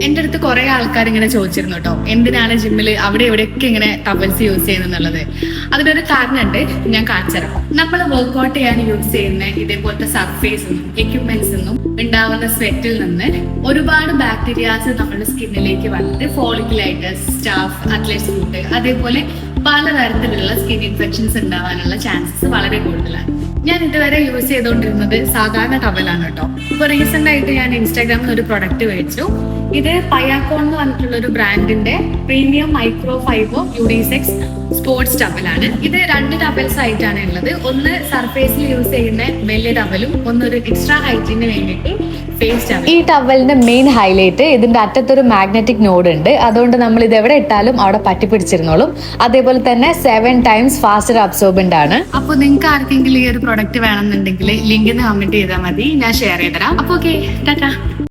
എന്റെ അടുത്ത് കുറെ ആൾക്കാർ ഇങ്ങനെ ചോദിച്ചിരുന്നു കേട്ടോ, എന്തിനാണ് ജിമ്മിൽ അവിടെ എവിടെയൊക്കെ ഇങ്ങനെ ടവൽസ് യൂസ് ചെയ്യുന്നുള്ളത്. അതിനൊരു കാരണമുണ്ട്, ഞാൻ കാണിച്ചുതരാം. നമ്മൾ വർക്ക്ഔട്ട് ചെയ്യാൻ യൂസ് ചെയ്യുന്ന ഇതേപോലത്തെ സർഫേസ് എക്യുപ്മെന്റ്സ് ഒന്നും ഉണ്ടാവുന്ന സ്വെറ്റിൽ നിന്ന് ഒരുപാട് ബാക്ടീരിയാസ് നമ്മുടെ സ്കിന്നിലേക്ക് വന്നിട്ട് ഫോളിക്കുലൈറ്റിസ്, സ്റ്റാഫ്, അത്ലറ്റ്സ് ഫുഡ്, അതേപോലെ പലതരത്തിലുള്ള സ്കിൻ ഇൻഫെക്ഷൻസ് ഉണ്ടാവാനുള്ള ചാൻസസ് വളരെ കൂടുതലാണ്. ഞാൻ ഇതുവരെ യൂസ് ചെയ്തുകൊണ്ടിരുന്നത് സാധാരണ ടവലാണ് കേട്ടോ. ഇപ്പൊ റീസെന്റ് ആയിട്ട് ഞാൻ ഇൻസ്റ്റാഗ്രാമിൽ ഒരു പ്രൊഡക്റ്റ് മേടിച്ചു. ഇത് പയാക്കോൺ എന്ന് പറഞ്ഞിട്ടുള്ള ഒരു ബ്രാൻഡിന്റെ premium micro fibre unisex sports ടവലാണ്. ഇത് 2 ടവൽസ് ആയിട്ടാണ് ഉള്ളത്. ഒന്ന് സർഫേസിൽ യൂസ് ചെയ്യുന്ന വലിയ ടവലും ഒന്നൊരു എക്സ്ട്രാ ഹൈറ്റിന് വേണ്ടിയിട്ട് ഫേസ് ടവൽ. ഈ ടവലിന്റെ മെയിൻ ഹൈലൈറ്റ് ഇതിന്റെ അറ്റത്തൊരു മാഗ്നറ്റിക് നോഡ് ഉണ്ട്. അതുകൊണ്ട് നമ്മൾ ഇത് എവിടെ ഇട്ടാലും അവിടെ പറ്റിപ്പിടിച്ചിരുന്നോളും. അതേപോലെ തന്നെ 7 times ഫാസ്റ്റർ അബ്സോർബന്റ് ആണ്. അപ്പോൾ നിങ്ങൾക്ക് ആർക്കെങ്കിലും ഈ ഒരു പ്രൊഡക്റ്റ് വേണമെന്നുണ്ടെങ്കിൽ ലിങ്ക് കമന്റ് ചെയ്താൽ മതി, ഞാൻ ഷെയർ ചെയ്തരാം. അപ്പോൾ ഓക്കെ, ടാറ്റാ.